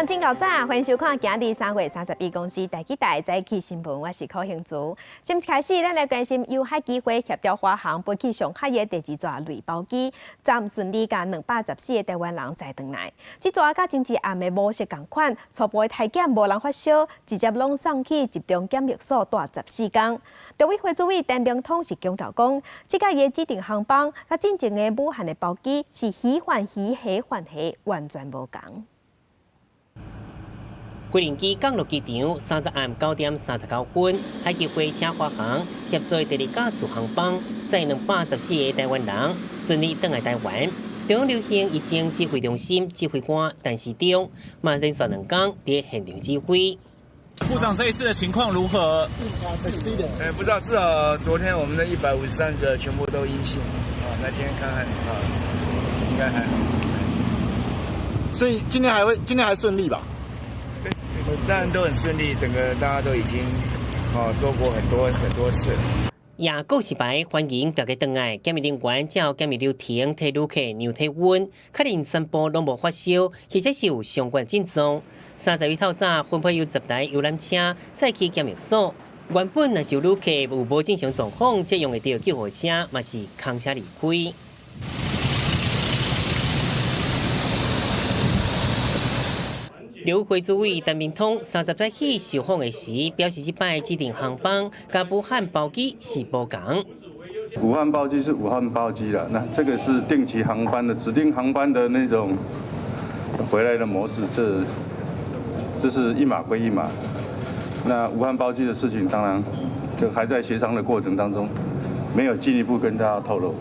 上真够早，欢迎收看今日3月31公司台记台早起新闻，我是柯兴竹。今开始，咱来关心由海基会协调华航飞去上海的第2座类包机，暂顺利甲214个台湾人载回来。这座甲前一暗的模式同款，初步的体检无人发烧，直接拢送去集中检疫所待14天。中委会主委陈明通是强调讲，这架的指定航班甲进前的武汉的包机是鱼换鱼，虾换虾，完全无同。 飞行机降落机场，30暗9点39分，海基会请华航协助第2架次航班，载214个台湾人顺利返来台湾。中央流行疫情指挥中心指挥官陈时中马连续2天在现场指挥。部长，这一次的情况如何？不知道，至少昨天我们的153个全部都阴性啊。那今天看看啊，应该还好。所以今天还顺利吧？ 当然都很顺利，整个大家都已经做过很多次了。也告示牌欢迎大家回来，检疫人员照检疫流程替旅客量体温，确认全部拢无发烧，或者是有相关症状。30日透早分配由10台游览车载去检疫所。原本若是有旅客有无正常状况，则用会到救护车，嘛是空车离开。 刘会主委陈明通30早起受访的时表示，这摆指定航班甲武汉包机是不同。武汉包机是武汉包机了，那这个是定期航班的指定航班的那种回来的模式，这是一码归一码。那武汉包机的事情，当然就还在协商的过程当中，没有进一步跟大家透露。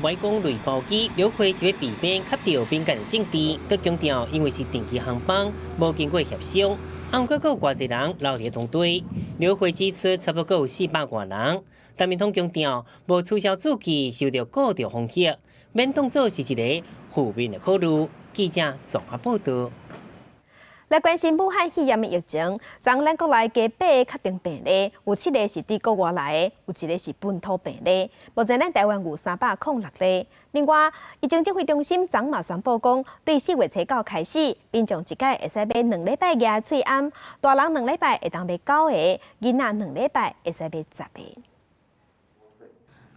外公类包机，刘会是要避免吸到敏感政治，佮强调因为是定期航班，无经过协商，按过有偌济人留伫同队。刘会指出，差不多有400多人。陈明通强调，无取消主机受到高调风险，免当作是一个负面的考虑。记者综合报道。 来关心武汉肺炎的疫情，昨咱国内加8个确定病例，有7个是对国外来的，有1个是本土病例。目前咱台湾有306例。另外，疫情指挥中心昨嘛宣布讲，对4月初9开始，民众一届会使买2礼拜牙喙安，大人2礼拜会当买9个，囡仔2礼拜会使买10个。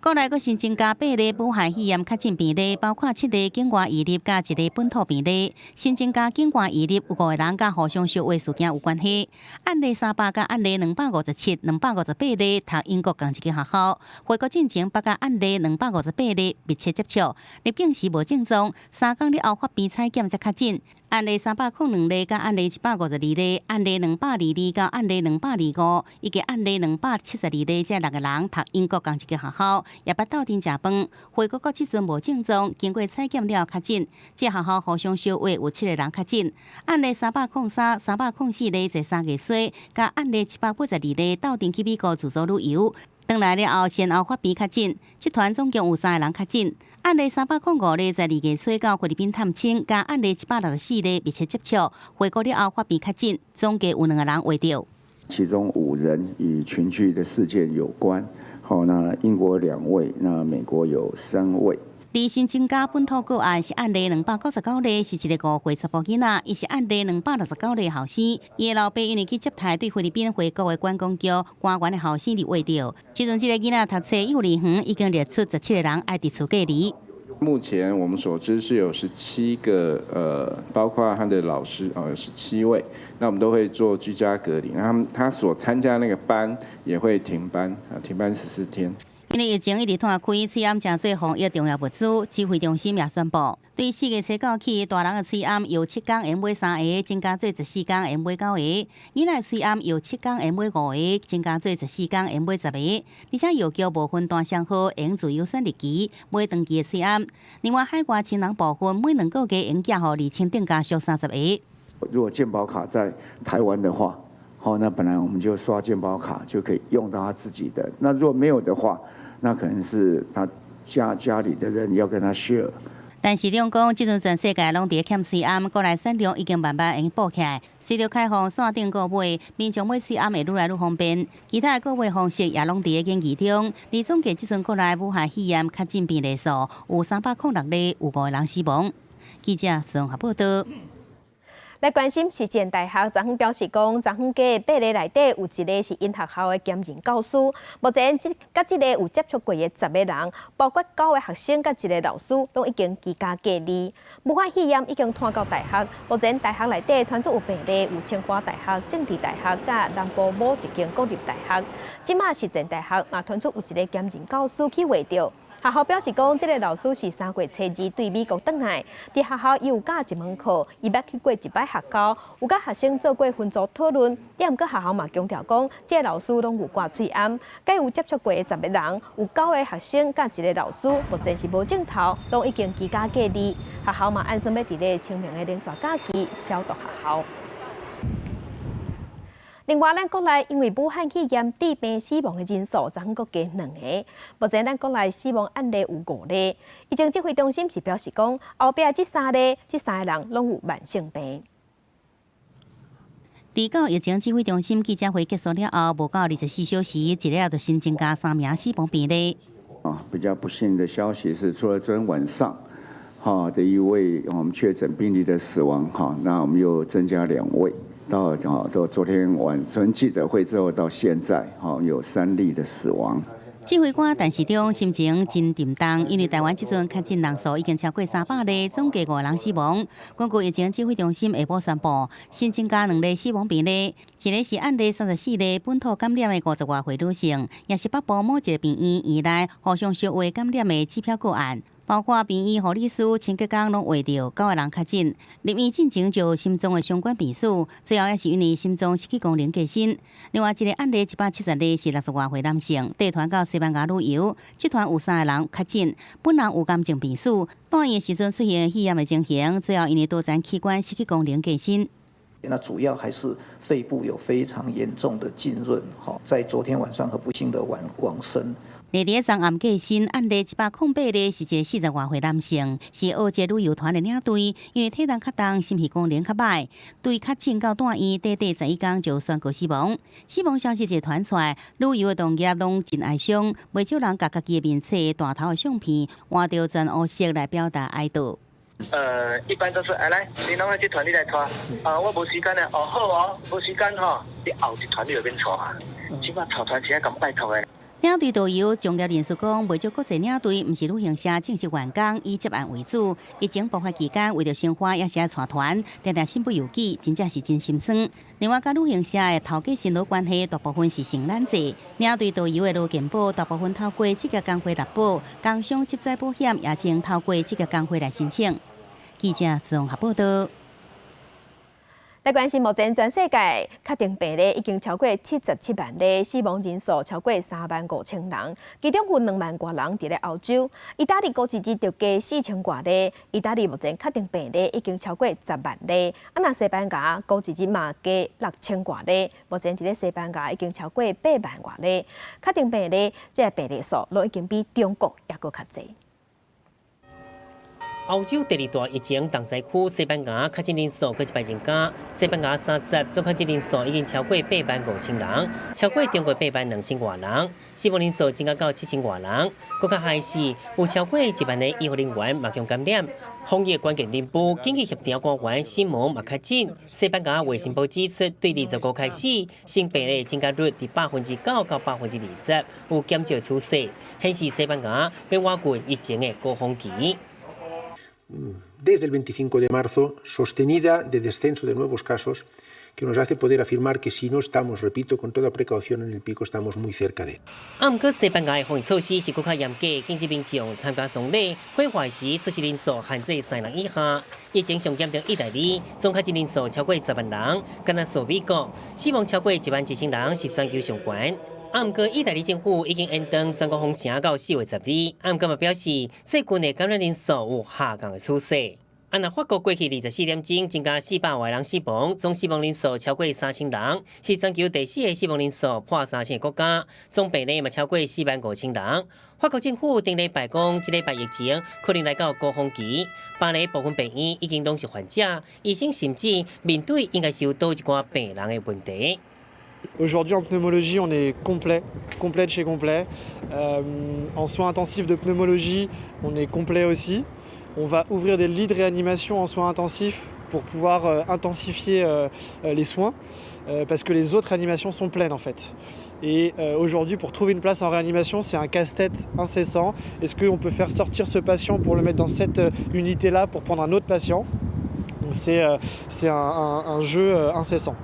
国内阁新增加8例武汉肺炎确诊病例，包括7例境外移入加1例本土病例。新增加境外移入有5个人，甲互相烧话事件有关系。案例300甲案例257、258例读英国同一个学校。回国进前8甲案例258例密切接触，入境时无症状，3天以后发病采检才确诊。 案例302例甲案例752例，案例222甲案例225，以及案例272例，这6个人读英国同一个学校，也捌斗阵食饭，回国即阵无症状，经过采检了确诊。这学校互相烧话有7个人确诊。案例303、304例坐3个岁，甲案例782例斗阵去美国自助旅游。 回来了后，先后发病确诊，集团总共有3个人确诊。案例305例在2月初到菲律宾探亲，加案例764例密切接触，回国了后发病确诊，总计有2个人怀着。其中5人与群聚的事件有关。好，那英国2位，那美国有3位。 而新增加本土个案是案例299例，是一个5岁查甫囡仔，伊是案例269例后生。伊的老爸因为去接待对菲律宾回国的观光局官员的后生伫话着，即阵这个囡仔读册幼儿园已经列出17个人爱伫厝隔离。 目前我们所知是有17个包括他的老师有17位，那我们都会做居家隔离。那他所参加那个班也会停班停班14天。 因为疫情一直拖开，喙암正做防疫重要物资。指挥中心也宣布，对4月初9起，大人的喙암由7天会买3个，增加做14天会买9个；囡仔的喙암由7天会买5个，增加做14天会买10个。而且药局部分单商号用自优选日期买长期的喙암。另外，海外亲人部分每2个月用寄予2000定价属30个。如果健保卡在台湾的话，好，那本来我们就刷健保卡就可以用到他自己的。那如果没有的话， 那可能是他家里的人要跟他 share。但市长讲，即阵全世界拢伫欠喙암，国内产量已经慢慢补起来。随着开放线顶购买，民众买喙암会愈来愈方便。其他的购买方式也拢伫研究中。而总计即阵国内武汉肺炎确诊病例数有306例，有5个人死亡。记者综合报道。来关心实践大学昨昏表示讲，昨昏家8个内底有1个是因学校的兼任教师。目前甲这个有接触过的10个人，包括9个学生甲1个老师，拢已经居家隔离。武汉肺炎已经传到大学，目前大学内底传出有病例，有清华大学、政治大学甲南部某一间国立大学。即马实践大学嘛传出有1个兼任教师去画着。学校表示讲，这个老师是3月初2对美国回来，伫学校伊有教一门课，伊捌去过一摆学校，有甲学生做过分组讨论。毋过学校嘛强调讲，这个老师拢有挂喙罨，甲有接触过的10个人，有9个学生甲1个老师，目前是无镜头，拢已经居家隔离。学校嘛按算要伫咧清明的连续假期消毒学校。另外，咱国内因为武汉肺炎致病死亡的人数，昨昏阁加2个。目前，咱国内死亡案例有5例。疫情指挥中心是表示讲，后壁这3个人拢有慢性病。离到疫情指挥中心记者会结束了后，无到24小时，一了就新增加3名死亡病例。比较不幸的消息是，除了昨天晚上的一位我们确诊病例的死亡，那我们又增加2位。到昨天晚上记者会之后到现在，有3例的死亡。指挥官陈时中心情真沉重，因为台湾这阵确诊人数已经超过300例，总计5人死亡。根据疫情指挥中心下晡宣布，新增加2例死亡病例，一个是案例34例本土感染的50多岁女性，也是北部某一个病院以内互相烧化感染的指标个案。包括病院护理师、清洁工拢画到9个人确诊，入院进前就有心脏的相关病史，最后也是因为心脏失去功能过身。另外一个案例170例是60多岁男性，带团到西班牙旅游，集团有3个人确诊，本人有癌症病史，住院的时阵出现肺炎的情形，最后因为多层器官失去功能过身。那主要还是肺部有非常严重的浸润，在昨天晚上和不幸的往生。内地昨暗过身案例108例是一个40多岁男性，是澳籍旅游团的领队，因为体重较重，心肺功能较歹，对确诊到住院短11天就宣告死亡。死亡消息一传出来，旅游的同业拢真哀伤，不少人把家己的面册、大头的相片换到全黑色来表达哀悼。一般都是来，你弄个这团你来拖，我无时间了，好哦，无时间你后一团你就免拖啊，起码草团只咁拜托的。领队导游从业人士讲，未少国际领队毋是旅行社正式员工，以接案为主。疫情爆发期间，为了生活也是爱带团，常常身不由己，真正是真心酸。另外，甲旅行社的头家承诺关系，大部分是承揽制。领队导游的路健保，大部分透过职业工会来保，工伤职灾保险也只透过职业工会来申请。记者综合报道。来关心目前全世界确定病例已经超过77万例，死亡人数超过35000人，其中有2万多人伫咧欧洲。意大利国一日就加4000多例，意大利目前确定病例已经超过10万例。那西班牙国一日嘛加6000多例，目前伫咧西班牙已经超过8万多例，确定病例这病例数都已经比中国也搁较侪。欧洲第2大疫情重灾区西班牙确诊人数搁100增加，西班牙3日总确诊人数已经超过85000人，超过中国82000多人，死亡人数增加到7000多人。更较害是有超过1万个医护人员目感染。防疫关键人物紧急协调官员西蒙嘛确诊。西班牙卫生部指出，对25开始，新病例增加率伫9%到20%，有减少趋势，显示西班牙要瓦过疫情的高峰期。Desde el 25 de marzo, sostenida de descenso de nuevos casos, que nos hace poder afirmar que si no estamos, repito, con toda precaución en el pico, estamos muy cerca de él. 不过，西班牙的防疫措施是更较严格，禁止民众参加丧礼、火化时出席人数限制3人以下。疫情上严重意大利，总确诊人数超过10万人，跟那属美国，死亡超过11000人，是全球上悬。不过，意大利政府已经延长全国封城到4月12日。不过嘛表示，细菌的感染人数有下降的趋势。那法国过去24点钟增加400万人死亡，总死亡人数超过3000人，是全球第4个死亡人数破3000个国家，总病例嘛超过45000人。法国政府顶礼拜讲，这礼拜疫情可能来到高峰期，巴黎部分病院已经拢是患者，医生甚至面对应该是有多一寡病人的问题。Aujourd'hui en pneumologie, on est complet de chez complet. En soins intensifs de pneumologie, on est complet aussi. On va ouvrir des lits de réanimation en soins intensifs pour pouvoir intensifier les soins, parce que les autres réanimations sont pleines en fait. Et aujourd'hui, pour trouver une place en réanimation, c'est un casse-tête incessant. Est-ce qu'on peut faire sortir ce patient pour le mettre dans cette unité-là pour prendre un autre patient? C'est un jeu incessant.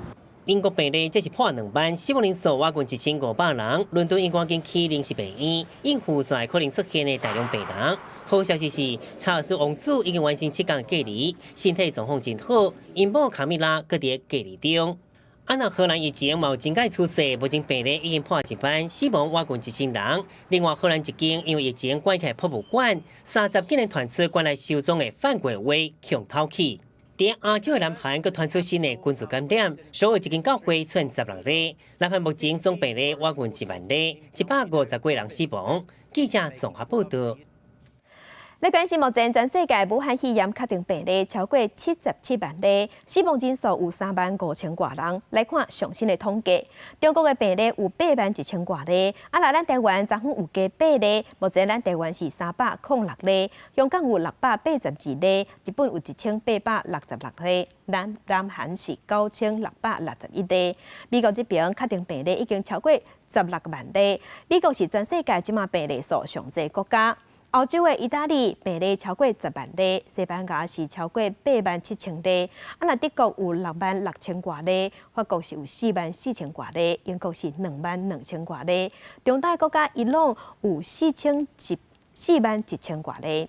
英国病例这是破2万，死亡人数约近1500人。伦敦因赶紧起临时病院，应付所可能出现的大量病人。好消息是，查尔斯王子已经完成7天隔离，身体状况真好。因母卡米拉搁伫隔离中。那荷兰疫情冇真解出事，目前病例已经破1万，死亡约近1000人。另外，荷兰一间因为疫情关起博物馆，30几人传出关来收葬的范国威强偷去。 在亚洲的南韩，佮传出新的群组感染，所有一间教会出现16例。南韩目前总病例约近1万例，150几人死亡。记者综合报道。 来关心目前全世界武汉肺炎确定病例超过77万例，死亡人数有35000多人。来看上新的统计，中国的病例有81000多例，来咱台湾昨昏有加8例，目前咱台湾是306例，香港有682例，日本有1866例，南韩是9661例。美国这边确定病例已经超过16万例，美国是全世界即马病例数上济国家。 欧洲的意大利病例超过10万例，西班牙是超过87000例，德国有66000多例，法国是有44000多例，英国是22000多例，中大国家伊朗有41000多例。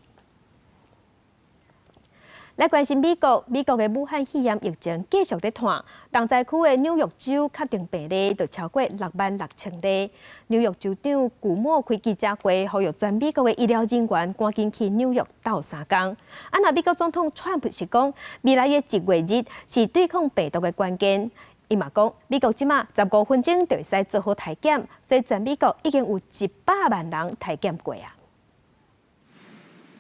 来关心美国，美国的武汉肺炎疫情继续在传。东西区的纽约州确定病例就超过66000例。纽约州长古默开记者会，呼吁全美国的医疗人员赶紧去纽约斗3天。那美国总统川普是讲，未来的1月日是对抗病毒的关键。伊嘛讲，美国即马15分钟就会使做好体检，所以全美国已经有100万人体检过啊。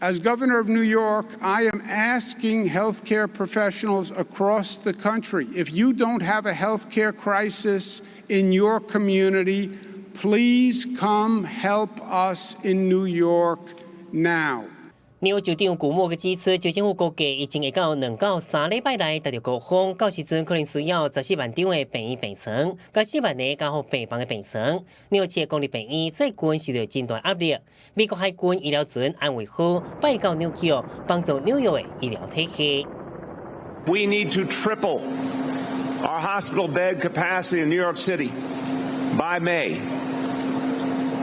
As Governor of New York, I am asking healthcare professionals across the country, if you don't have a healthcare crisis in your community, please come help us in New York now. 纽约州长古默嘅指出，州政府估计疫情会到2到3礼拜内达到高峰，到时阵可能需要14万张嘅病院病床，甲4万个加护病房嘅病床。纽约公立病院最近受到真大压力，美国海军医疗船安慰好，派到纽约帮助纽约嘅医疗体系。We need to triple our hospital bed capacity in New York City by May.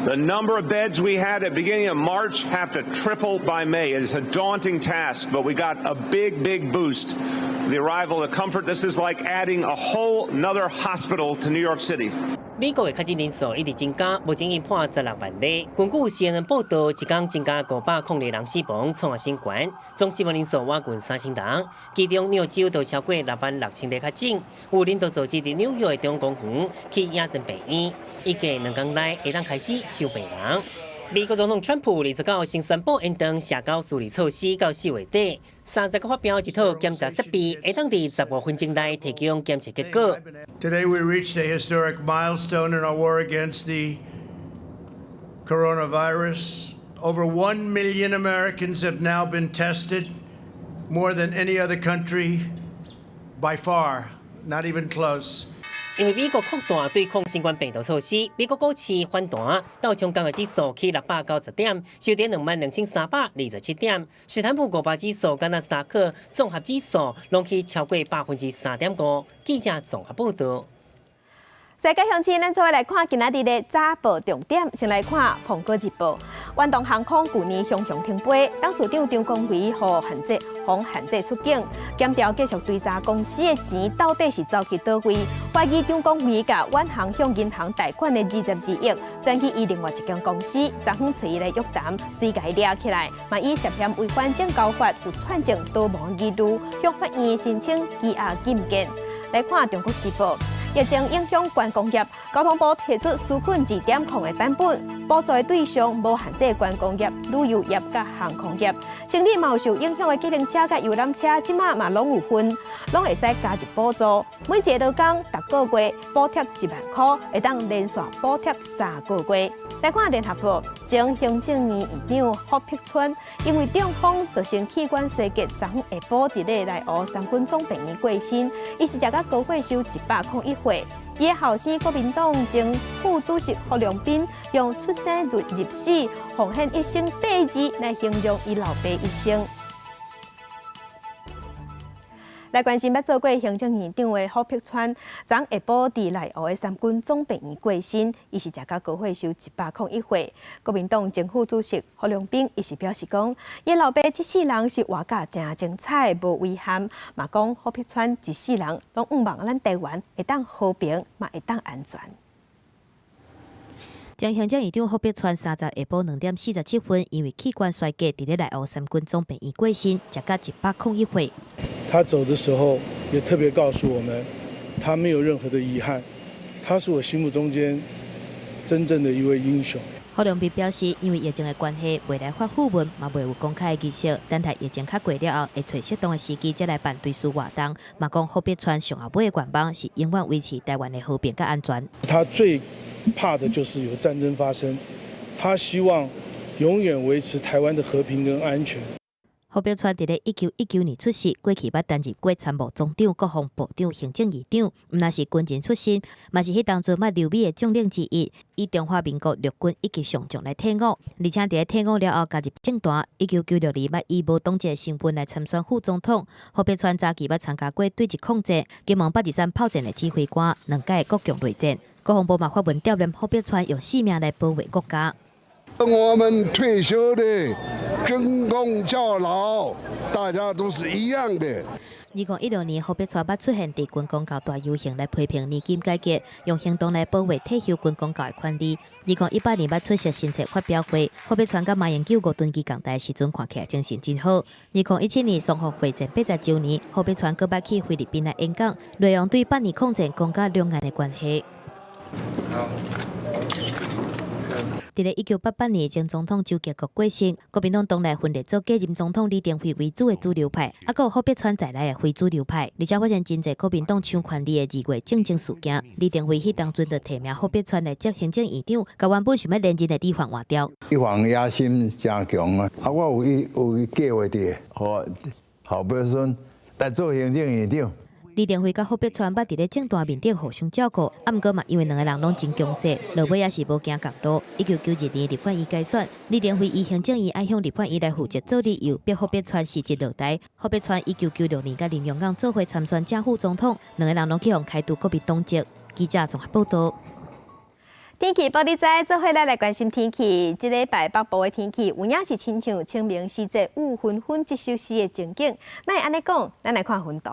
The number of beds we had at the beginning of March have to triple by May. It is a daunting task, but we got a big, big boost. The arrival of Comfort, this is like adding a whole another hospital to New York City. 美国的确诊人数一直增加，目前已破16万例。根据CNN报道，一天增加502人死亡，创下新高，总死亡人数约近3000人。其中纽约州就超过66000例确诊，有领导组织伫纽约的中公园去亚镇病院，预计2天内会当开始收病人。美国总统川普29新宣布延长社交距离措施到4月底，30个发表一套检查设备，会当伫15分钟内提供检测结果。 Today we reached a historic milestone in our war against the coronavirus. Over 1 million Americans have now been tested, more than any other country by far, not even close. 因为美国扩大对抗新冠病毒措施，美国股市反弹，道琼工业指数起690点，收跌22327点；史坦普500指数、加纳斯达克综合指数拢起超过3.5%。记者综合报道。 世界向前，咱做伙来看今仔日的早报重点。先来看《苹果日报》，远东航空去年雄雄停飞，董事长张光伟防限制出境，检调继续追查公司的钱到底是走去倒位，怀疑张光伟甲远航向银行贷款的22亿转去伊另外一间公司，昨昏找伊来约谈，随家抓起来，嘛以涉嫌违反证交法有串证逃亡记录，向法院申请羁押禁见。来看《中国时报》。 疫情影响观光业，交通部提出纾困2.0的版本，补助的对象无限制观光业、旅游业甲航空业，生理嘛有受影响的计程车甲游览车，即马嘛拢有分，拢会使加入补助。每一个劳工逐个月补贴1万块，会当连续补贴3个月。来看联合报，前行政院院长霍碧川因为中风造成器官衰竭，昨昏下晡伫咧内湖三军总病院过身，伊是食到高血寿101岁。伊的后生国民党前副主席霍良斌用出生入死，奉献一生8字来形容伊老爸一生。来关心，捌做过行政院长的霍碧川，昨下晡伫内湖的三军总病院过身，伊是食到高血寿101岁。国民党前副主席霍良斌伊是表示讲，伊老爸这世人是活甲真精彩，无遗憾。嘛讲霍碧川一世人拢希望咱台湾会当和平，嘛会当安全。前行政院长霍碧川30下晡2点47分，因为器官衰竭，伫咧内湖三军总病院过身，食到101岁。他走的时候也特别告诉我们，他没有任何的遗憾，他是我心目中间真正的一位英雄。霍良斌表示，因为疫情的关系，未来发讣文嘛未有公开的仪式，等待疫情较过了后，会找适当的时机再来办追思活动。嘛讲霍碧川上后尾的愿望是永远维持台湾的和平甲安全。他最怕的就是有战争发生，他希望永远维持台湾的和平跟安全。霍碧川伫咧1919年出世，过去捌担任过参谋总长、国防部长、行政院长，毋但是军人出身，嘛是迄当阵捌留美的将领之一，以中华民国陆军1级上将来退伍，而且伫咧退伍了后加入政坛。1996年捌以无党籍的身份来参选副总统。霍碧川早期捌参加过对日抗战、金门823炮战的指挥官，2届国共内战。国防部嘛发文悼念霍碧川用性命来保卫国家。我们退休的军公教劳，大家都是一样的。2016年，霍碧川捌出现伫军公教大游行来批评年金改革，用行动来保卫退休军公教的权利。2018年捌出席新册发表会，霍碧川甲马英九5吨机港台时阵看起来精神真好。2017年淞沪会战80周年，霍碧川搁捌去菲律宾来演讲，内容对8年抗战讲甲两岸的关系。伫咧1988年，前总统周杰国过身，国民党党内分裂做继任总统李登辉为主的主流派，还有霍碧川在内的非主流派，而且发生真侪国民党抢权力的2月政治事件。李登辉迄当阵就提名霍碧川来接行政院长，甲原本想要连任的李焕换掉。李焕野心真强啊！我有计划伫，互后辈孙来做行政院长。李登辉甲霍碧川捌伫咧政坛面顶互相照顾，毋过嘛，因为两个人拢真强势，落尾也是无行共路。1991年立法院改选，李登辉以行政院爱向立法院来负责做理由，逼霍碧川辞职落台。霍碧川1996年甲林永阳做伙参选正副总统，两个人拢去互开除国民党籍。记者综合报道。天气报你知，做伙来关心天气。这礼拜北部的天气有影是亲像清明时节雾纷纷这首诗的情景。咱会安尼讲，咱来看云图。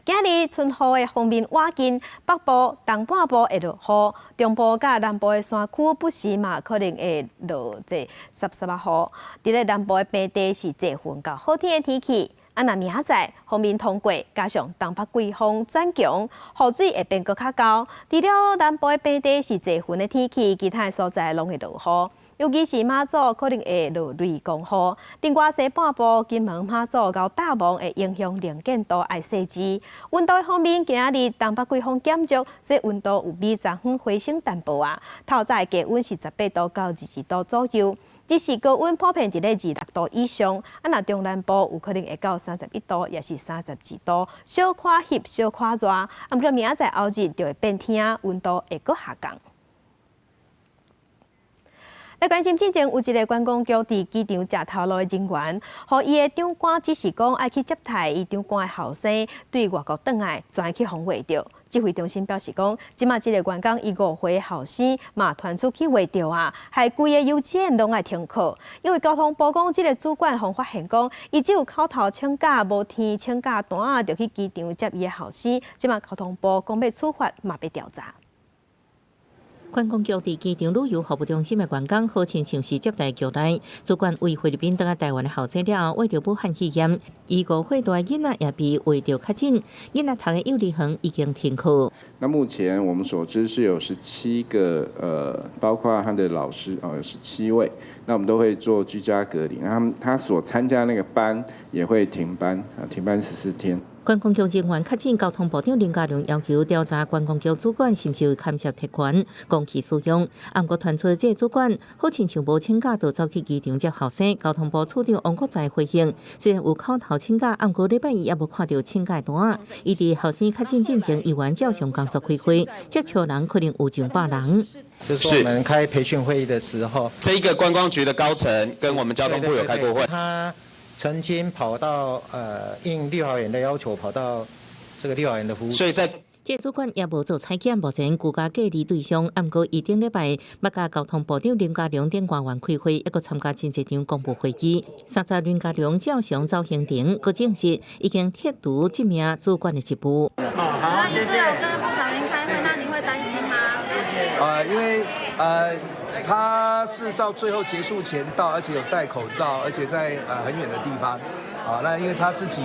今日春雨的锋面瓦近，北部、东半部会落雨，中部甲南部的山区不时嘛可能会落这湿啊雨。伫咧南部的平地是多云到好天的天气。若明仔锋面通过，加上东北季风转强，雨水会变搁较高。除了南部的平地是多云的天气，其他的所在拢会落雨，尤其是马祖可能会落雷公雨。顶外西半部、金门、马祖到大蒙会影响能见度爱细致。温度方面，今日东北季风减弱，所以温度有比昨昏回升淡薄啊。透早的低温是18度到22度左右。只是高温普遍伫咧26度以上，若中南部有可能会到31度，也是32度，小可翕小可热。毋过明仔载后日就会变天，温度会搁下降。来关心之前有一个观光局伫机场食头路的人员，互伊的长官只是讲爱去接待伊长官的后生，对外国转来，全去防卫着。指挥中心表示讲，即马即个员工伊5岁后生嘛传出去画着啊，害规个幼稚园拢爱停课。因为交通部讲，即个主管方发现讲，伊只有口头请假，无填请假单啊，就去机场接伊的后生。即马交通部讲要处罚，嘛要调查。观光局伫机场旅游服务中心的员工好亲像是接待局内，主管为菲律宾登台湾的后生了后，为着武汉肺炎，医5岁大的囡仔也被为着确诊，囡仔读的幼儿园已经停课。那目前我们所知是有17个包括他的老师有17位，那我们都会做居家隔离，那他所参加那个班也会停班停班14天。观光局人员确诊，交通部长林佳龙要求调查观光局主管是不是牵涉特权、公器私用。不过传出这主管好亲像无请假就走去机场接后生。交通部处长王国材回应，虽然有口头请假，不过礼拜一也无看到请假单。伊伫后生确诊进前，议员照常工作开会，接触人可能有上百人。就是我们开培训会议的时候，这一个观光局的高层跟我们交通部有开过会。他曾经跑到应立法委员的要求，跑到这个立法委员的服务。所以在这主管也无做采检，目前居家隔离对象。不过，伊顶礼拜要甲交通部长林佳龙等官员开会，一个参加真济场公布会议。30林佳龙照常走行程，佮证实已经剔除这名主管的职务。好，谢谢。跟部长您开会，那您会担心吗？因为他是到最后结束前到，而且有戴口罩，而且在很远的地方。那因为他自己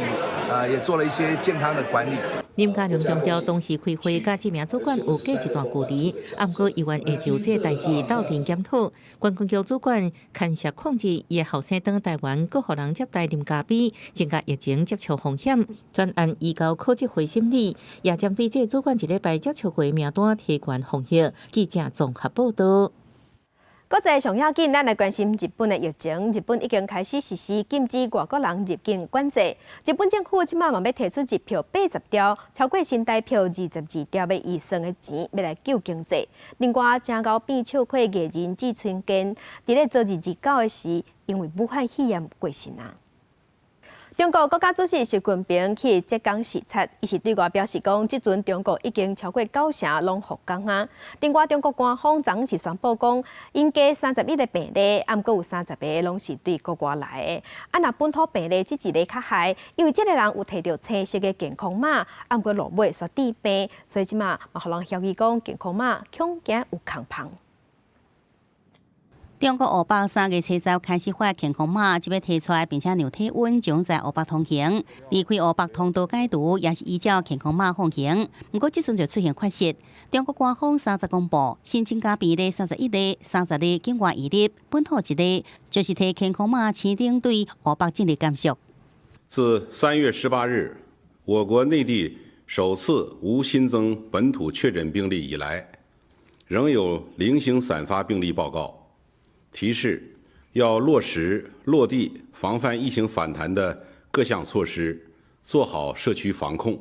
也做了一些健康的管理。林佳龙强调，当时开会甲这名主管有隔一段距离，不过议员会就这代志斗阵检讨。观光局主管牵涉控制伊的后生登台湾，佮互人接待啉咖啡，增加疫情接触风险。专案移交考执会审理，也针对这主管一礼拜接触过名单提悬风险。记者综合报道。国际上要紧，咱来关心日本的疫情。日本已经开始实施禁止外国人入境管制。日本政府即马嘛要提出一票80条，超过新台票22条的以上的钱，要来救经济。另外，正高变笑亏艺人志村健，伫咧做29的时，因为武汉肺炎过身啊。中国国家主席习近平去浙江视察，伊是对外表示讲，即阵中国已经超过9成拢复工啊。另外，中国官方昨是宣布讲，因加31个病例，不过有30个拢是对国外来的。若本土病例只一个较害，因为这个人有摕到青色的健康码，不过落尾煞治病，所以即马嘛，互人怀疑讲健康码恐惊有空芳。中国欧北3月7日开始发健康码，即要提出来，并且量体温，将在欧北通行。离开欧北通道解除，也是依照健康码放行。不过，即阵就出现缺失。中国官方3日公布，新增加病例31例，30例境外移入，本土1例，就是摕健康码签订对欧北进入监束。自3月18日，我国内地首次无新增本土确诊病例以来，仍有零星散发病例报告。提示要落实落地防范疫情反弹的各项措施，做好社区防控。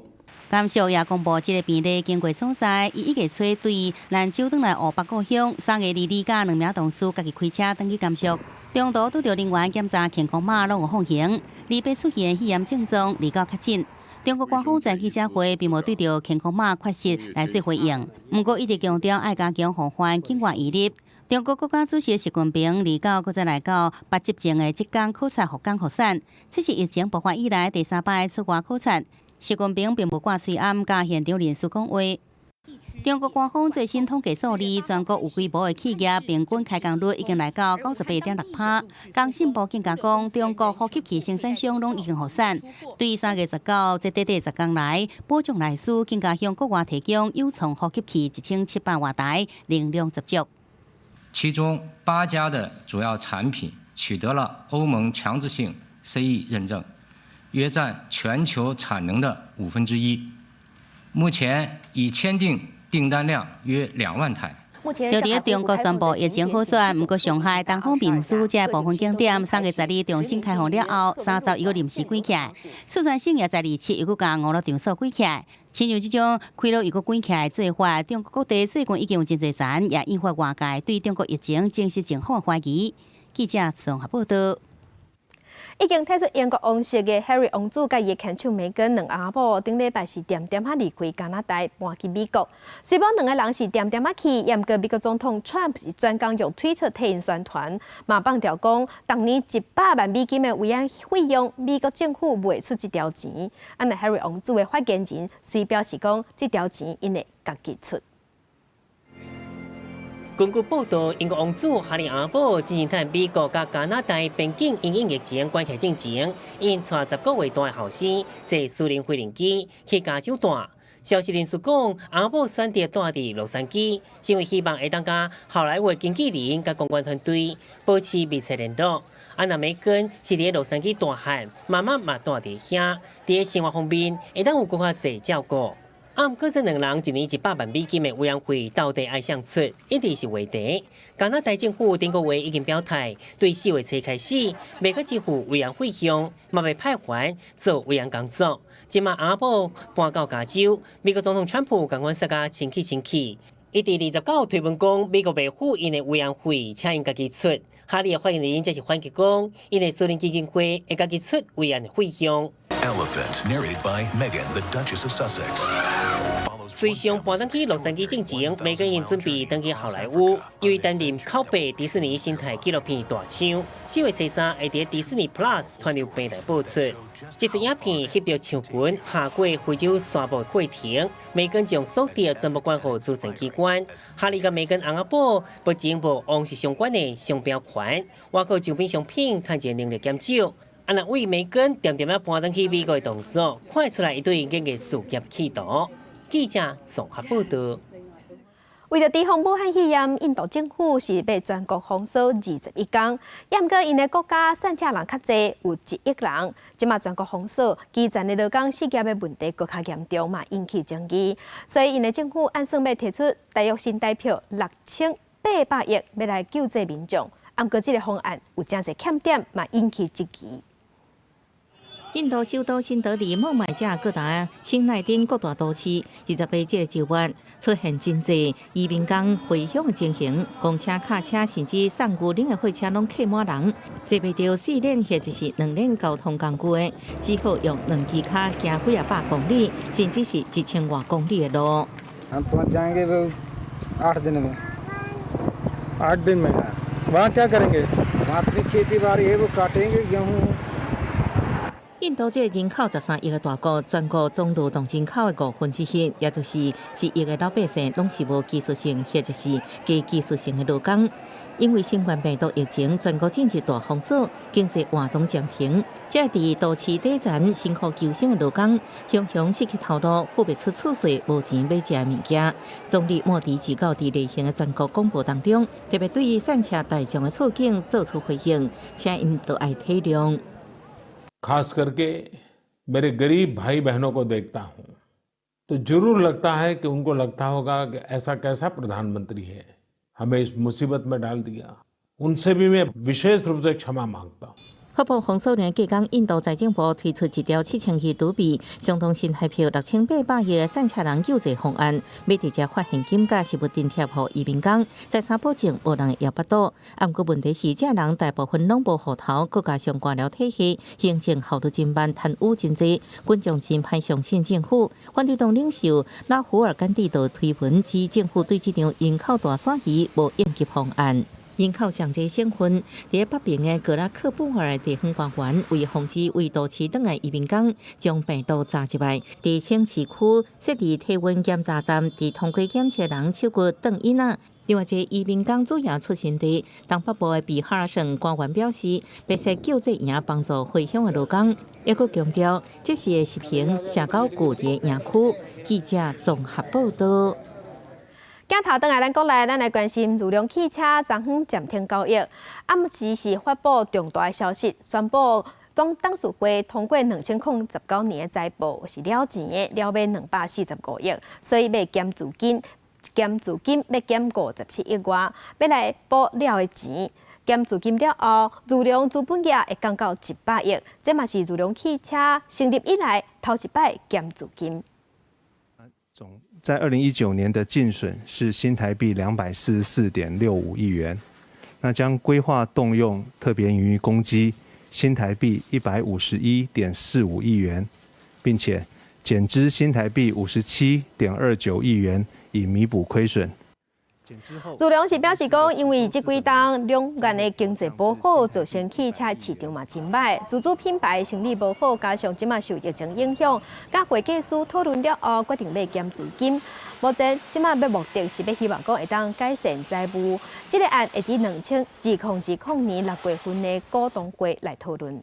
监束也公布，这个病例经过所在，伊1月初对兰州转来湖北故乡，3月22甲2名同事家己开车登去监束，中途拄到人员检查健康码拢有放行，2月出现肺炎症状，2到确诊。中国官方在记者会并无对着健康码缺失来做回应，不过一直强调爱加强防范境外移入。中国国家主席习近平离岛，再来到8集前的浙江考察复工复产，这是疫情爆发以来第3摆出外考察。习近平并无挂喙暗，甲现场人士讲话。中国官方最新统计数字，全国有规模的企业平均开工率已经来到98.6%。工信部更加讲，中国呼吸器生产商拢已经复产。对3月19这短10天来，保障来苏更加向国外提供有创呼吸器1700万台，零量十足。其中8家的主要产品取得了欧盟强制性 CE 认证，约占全球产能的1/5。目前已签订订单量约2万台。就伫中国宣布疫情好转，不过上海东方民宿这部分景点3月12重新开放了后，30又临时关起来。四川省也在27又甲5路场所关起来。亲像这种开路又搁关起来做法，中国各地最近已经有真侪站，也引发外界对中国疫情正式情况怀疑。记者综合报道。已经退出英国王室的 Harry 王子，甲伊的牵手梅根两阿婆，顶礼拜是点点仔离开加拿大，搬去美国。虽报两个人是点点仔去，也毋过美国总统 Trump 是专工用推特替因宣传，嘛放条讲，当年100万美金的慰安费用，美国政府袂出这条钱。那 Harry 王子的发言人虽表示讲，这条钱因会家己出。根据报道，英国王子哈利阿堡之前在美国甲加拿大边境因疫情关起进前，因带10个月大的后生坐私人飞行机去加州住。消息人士讲，阿堡选择住伫洛杉矶，是因为希望会当甲好莱坞经纪人甲公关团队保持密切联络。那梅根是伫洛杉矶大汉，妈妈嘛住伫遐，伫生活方面会当有更较侪照顾。毋过这两人1年100万美金的慰安费到底爱向出，一直是话题。加拿大政府顶个月已经表态，对4月初开始，每个支付慰安费用，嘛袂派还做慰安工作。即马阿堡搬到加州，美国总统川普共阮说甲清气。伊伫29推文讲，美国袂付因的慰安费，请因家己出。哈利的发言人则是反击讲，因的私人基金会会家己出慰安的费用。Elephant, narrated by Meghan, the Duchess of Sussex. 随上搬登去洛杉矶进前，梅根因准备登去好莱坞，由于担任拷贝迪士尼生态纪录片大奖，4月初3会伫迪士尼 Plus 团流平台播出。这出影片翕到唱群下过非洲沙漠过程，梅根将所得全部关乎慈善机关。哈利甲梅根阿堡不仅无王室相关的商标权，还靠周边商品看见能力减少。那为梅根点点搬登去美国的动作，看出来一对经济事业企图。记者综合报道。为了提防武汉肺炎，印度政府是要全国封锁21天。不过，因的国家散车人较济，有1亿人。即马全国封锁，基层的劳工失业的问题更加严重嘛，引起争议。所以，因的政府按算要提出大约新台币6800亿，要来救济民众。不过，这个方案有真侪欠点，嘛引起质疑。印度首都新德里孟买加各大清奈等各大都市，28这个周末出现真侪移民工回乡的情形，公车、卡车甚至送牛奶的货车拢客满人，坐袂到4轮或者是2轮交通工具的，只好用2支卡行几啊100公里，甚至是1000多公里的路。हम पहुंच जाएंगे वो 8 दिन में। 8 दिन में वहाँ क्या करेंगे? वहाँ अपनी खेती बाड़ी है वो काटेंगे गेहूँ। 印度这人口13亿个大国，全国总劳动人口的1/5，也就是1亿个老百姓，拢是无技术性或者是低技术性的劳工。因为新冠病毒疫情，全国进入大封锁，经济活动暂停。这伫都市底层辛苦求生的劳工，常常失去头路，付不出厝税，无钱买食物件。总理莫迪自告伫例行的全国广播当中，特别对于散车大众的处境做出回应，请因都爱体谅。खास करके मेरे गरीब भाई बहनों को देखता हूँ तो जरूर लगता है कि उनको लगता होगा कि ऐसा कैसा प्रधानमंत्री है हमें इस मुसीबत में डाल दिया। उनसे भी मैं विशेष रूप से क्षमा मांगता हूँ। 发布封锁令期间，印度财政部推出一条7000亿卢比，相当新台币6800亿的散车人救济方案，要直接发现金甲食物津贴予移民工，再三保证无人会摇巴肚。不过问题是，这人大部分拢无户头，佮加上官僚体系，行政效率真慢，贪污真多，群众真歹相信政府。反对党领袖拉胡尔甘地就推文指，政府对这场人口大选举无应急方案。人口上济省份，伫北边的格拉克布尔的地方官员为防止为都市转来移民工将病毒炸入来，伫省市区设置体温检查站，伫通过检测人手骨转院啊。另外一个移民工主要出身地东北部的比哈尔省官员表示，必须救济营帮助回乡的劳工，也佫强调这是会实行社交距离的营区。记者综合报道。镜头转来咱国内，咱来关心自量汽车昨昏暂停交易。暗时是发布重大消息，宣布当董事会通过2019年的财报是了钱的，了买245亿，所以要减资金要减57亿外，要来补了的钱。减资金了后，自量资本额会降到100亿，这嘛是自量汽车成立以来头一摆减资金。在2019年的净损是新台币244.65亿元，那将规划动用特别盈余公积新台币151.45亿元，并且减支新台币57.29亿元以弥补亏损。朱良是表示讲，因为这几档两岸的经济不好，造成汽车市场嘛真歹，自主品牌生意无好，加上即马受疫情影响，甲会计师讨论了后，决定要减资金。目前即马目的是要希望讲会当改善财务。这个案会伫2020年6月份的股东会来讨论。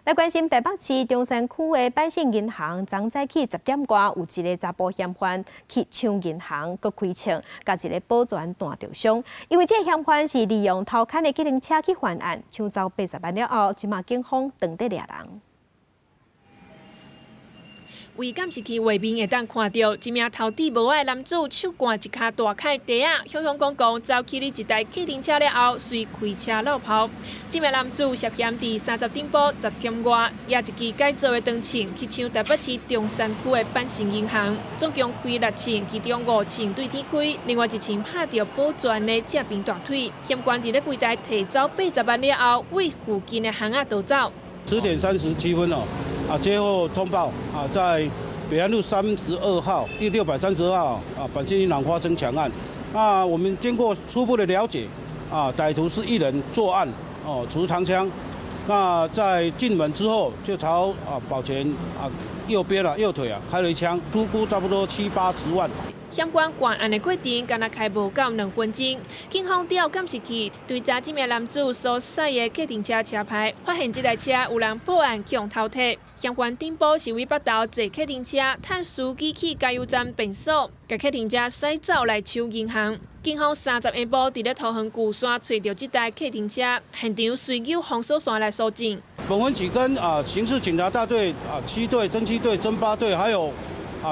来关心台北市中山区的百姓银行，昨早起10点外，有一个查甫嫌犯去抢银行，佮开枪，甲一个保全弹着伤。因为这个嫌犯是利用偷牵的机动车去犯案，抢走80万了后，即马警方当地抓人。为监视器画面会当看到，一名头戴帽仔男子手掼一卡大块袋仔，雄雄公公走起哩一台客停车了后，随开车落跑。这名男子涉嫌伫30顶埔10点外，也一支改造的长枪去抢台北市中山区的百姓银行，总共开6枪，其中5枪对天开，另外1枪拍到保全的正边大腿。嫌犯伫咧柜台提走80万了后，为附近的巷仔逃走。10点37分哦。接获通报在北安路32号第632号百姓银行发生抢案。那我们经过初步的了解，歹徒是一人作案，持长枪。那在进门之后，就朝保全右腿开了一枪，估差不多70-80万。嫌犯犯案的过程，敢若开无到2分钟。警方调监视器，对查这名男子所驶的客停车车牌，发现这台车有人报案强偷摕。嫌犯顶部是为北投坐客停车，趁司机去加油站变锁，甲客停车驶走来抢银行。警方30下晡伫咧桃园旧山找到这台客停车，现场随由防锁线来搜证。本分局跟刑事警察大队7队、侦7队、侦8队，还有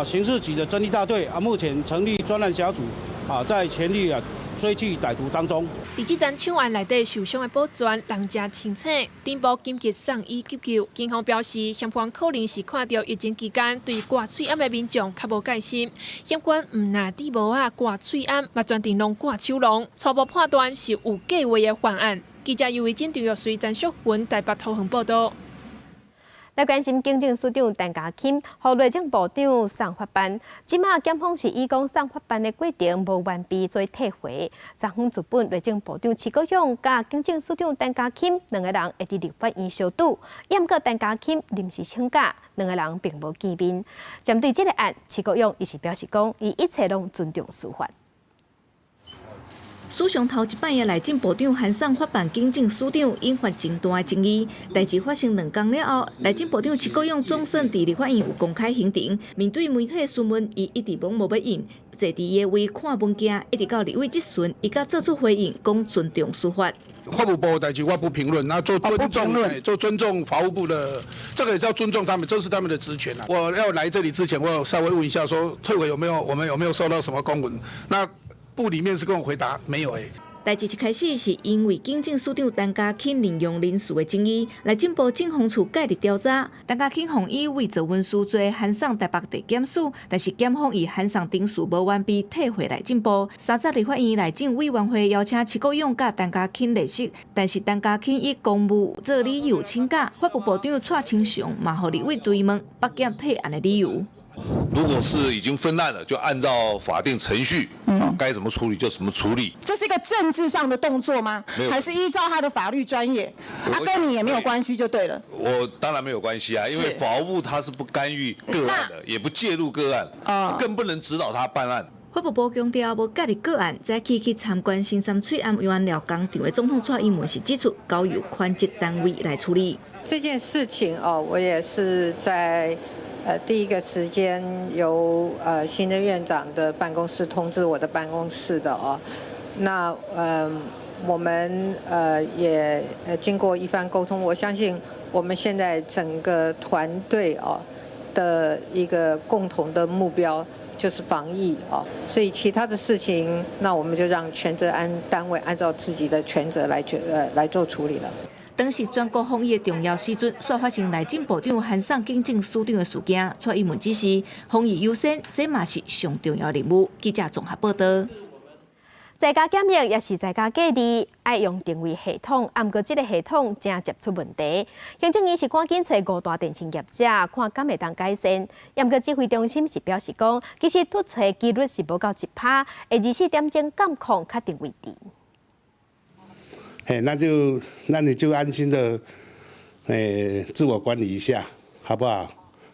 刑事局的侦缉大队目前成立专案小组在全力追缉歹徒当中。伫这桩抢案内底受伤的保全人真清醒，顶部紧急送医急救。警方表示，嫌犯可能是看到疫情期间对挂喙暗的民众较无戒心，嫌犯唔拿戴帽仔挂喙暗，嘛全程拢挂手笼，初步判断是有计划的犯案。记者由陈长玉随詹淑云台北桃园报道。来关心警政署长陈家钦，予内政部长送法办。即马检方是以讲送法办的过程无完备做退回。昨昏主本内政部长徐国勇甲警政署长陈家钦2个人会伫立法院相拄，验过陈家钦临时请假，2个人并无见面。针对这个案，徐国勇伊是表示讲，伊一切拢尊重司法。史上头一摆的内政部长函送法办警政署长，引发真大的争议。代志发生2天了后，内政部长徐国勇总算伫立法院有公开行程。面对媒体询问，伊一直拢无要应，坐伫伊的位看文件，一直到立委质询，伊才做出回应，讲尊重司法。法务部的代志我不评论，那做尊重法务部的，这个也是要尊重他们，这是他们的职权啊。我要来这里之前，我有稍微问一下，说退回我们有没有收到什么公文？那部里面是跟我回答没有代志一开始是因为警政署长陈家钦任用人事的争议，内政部警方处介入调查。陈家钦奉以伪造文书罪函送台北地检署，但是检方以函送程序无完备退回内政部。3早立法院内政委员会邀请徐国勇甲陈家钦列席，但是陈家钦以公务做理由请假。法务部长蔡清祥嘛，互立委追问北检退案的理由。如果是已经分案了，就按照法定程序该怎么处理就怎么处理。这是一个政治上的动作吗？还是依照他的法律专业？跟你也没有关系就对了。我当然没有关系啊，因为法务部他是不干预个案的，也不介入个案，更不能指导他办案。法务部强调无介入个案，早起去参观新三翠暗原料工厂的总统蔡英文是指出，交由权责单位来处理这件事情我也是在。第一个时间由新任院长的办公室通知我的办公室的那我们也经过一番沟通，我相信我们现在整个团队的一个共同的目标就是防疫所以其他的事情，那我们就让权责单位按照自己的权责来做处理了。当时全国防疫的重要时阵，煞发生内政部长函送警政署长的事件。蔡英文指示，防疫优先，这嘛是上重要任务。记者综合报道。在家检疫也是在家隔离，爱用定位系统，不过这个系统正接出问题。行政院是赶紧找5大电信业者，看敢会当改善。不过指挥中心是表示讲，其实突出几率是无到1%，下24点钟监控确定位置。那你就安心的，自我管理一下，好不好？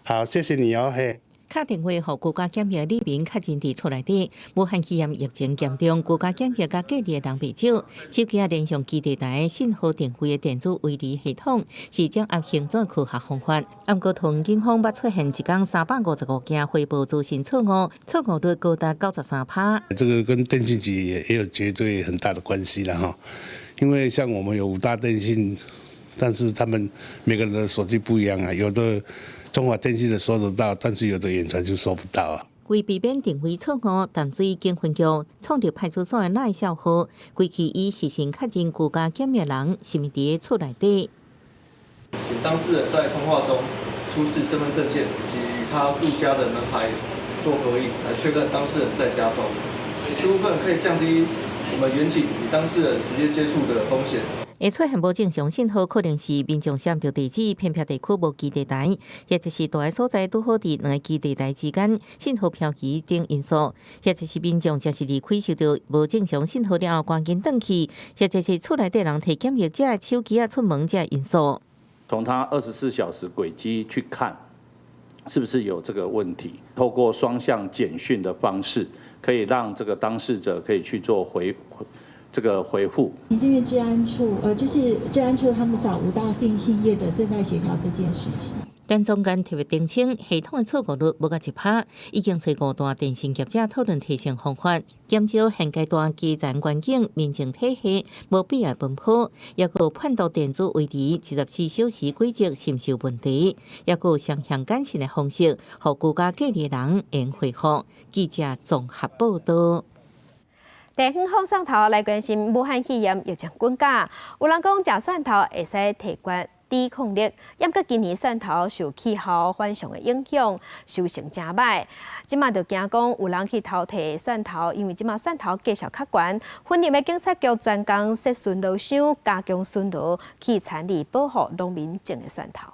好，谢谢你哦，嘿。敲电话互国家检疫里面确认伫厝内底武汉肺炎疫情严重，国家检疫甲隔离的人袂少。手机啊连上基地台信号电话的电子围篱系统是掌握行政科学方法。不过，同警方捌出现一天355件汇报资讯错误，错误率高达93%。这个跟电信局也有绝对很大的关系了哈，因为像我们有5大电信，但是他们每个人的手机不一样啊，有的中华电信的收得到，但是有的远传就收不到啊。为避免定位错误，淡水警分局创立派出所的赖小号，规期以事先确认居家检疫人是咪伫厝内底。请当事人在通话中出示身份证件以及与他住家的门牌做合影，来确认当事人在家中。这部分可以降低我们远景与当事人直接接触的风险。会出现无正常信号，可能是民众闪着地址，偏僻地区无基地台，或者是大个所在拄好伫2个基地台之间信号漂移等因素，或者是民众则是离开受到无正常信号了后赶紧转去，或者是厝内底人摕检疫者的手机出门这因素。从他24小时轨迹去看，是不是有这个问题？透过双向简讯的方式，可以让这个当事者可以去做回复。行政院治安处，就是治安处他们找5大电信业者正在协调这件事情。但中间特别澄清，系统的错误率无到1%，已经找5大电信业者讨论提升方法，减少现阶段基站环境、民情体系无必要奔波，也有判读电子围篱24小时轨迹是毋是有问题，也有双向监视的方式，互居家隔离人应回复。记者综合报道。第5风蒜头来关心武汉肺炎疫情滚价，有人讲食蒜头会使提高抵抗力，不过今年蒜头受气候反常的影响，收成真歹。即马就惊讲有人去偷摕蒜头，因为即马蒜头价值较悬。分林的警察局专工设巡逻箱，加强巡逻，去产地保护农民种的蒜头。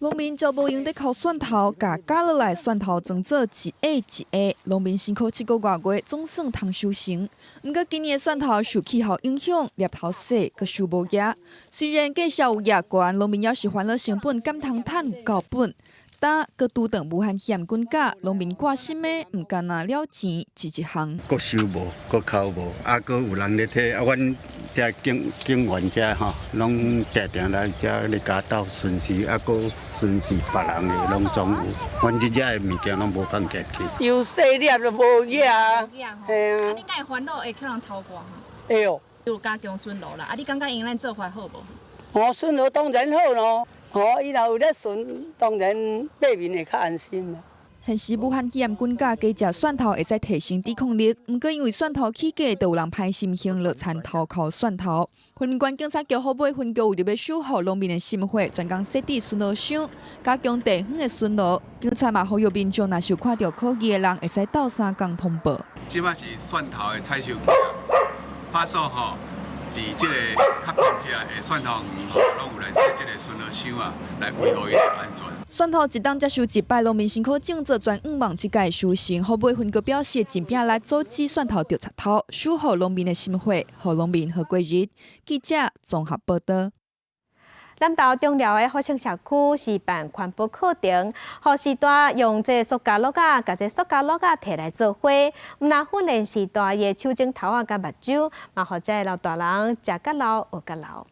农民就无用得靠蒜头，甲加落来蒜头装做一下一下，农民辛苦7个多月，总算通收成。不过今年的蒜头受气候影响，粒头细，佮收无野。虽然价值有野悬，农民也是还了成本，敢通赚高本。但佮拄等武汉肺炎滚价，农民挂心的，唔甘拿了钱一项。佮收无，佮扣无，佮有人咧摕，阮遮警员遮吼，拢定定来遮咧家斗巡视，佮巡视别人的拢总有。阮即遮的物件拢无放价去。有细粒就无野啊，系啊。你敢会烦恼会叫人偷挂吼？会哦。有加强巡逻啦，你感觉因咱做法好无？巡逻当然好咯。伊若有咧巡，当然买面会较安心啦。现时武汉肺炎滚价，加食蒜头会使提升抵抗力。不过因为蒜头起价，就有人歹心情落田偷靠蒜头。分民县警察局后尾分局为了要守护农民的心血，专工设置巡逻箱，加强地方的巡逻。警察嘛呼吁民众，若是有看到可疑的人，会使到3工通报。即摆是蒜头的采收期，拍数吼。伫即个较偏僻的蒜头园吼，拢有来设即个巡逻箱啊，来维护伊的安全。蒜头一当接收100，农民辛苦种植全5万，即届收成。后尾分局表示，尽拼来阻止蒜头掉贼头，守护农民的心血，互农民好过日。记者综合报道。南投中寮的复兴社区是办环保课程，学时代用这塑胶落甲，甲这塑胶落甲摕来做花，毋但训练时代的手指头啊，甲目睭，嘛互这老大人食甲老，学甲老。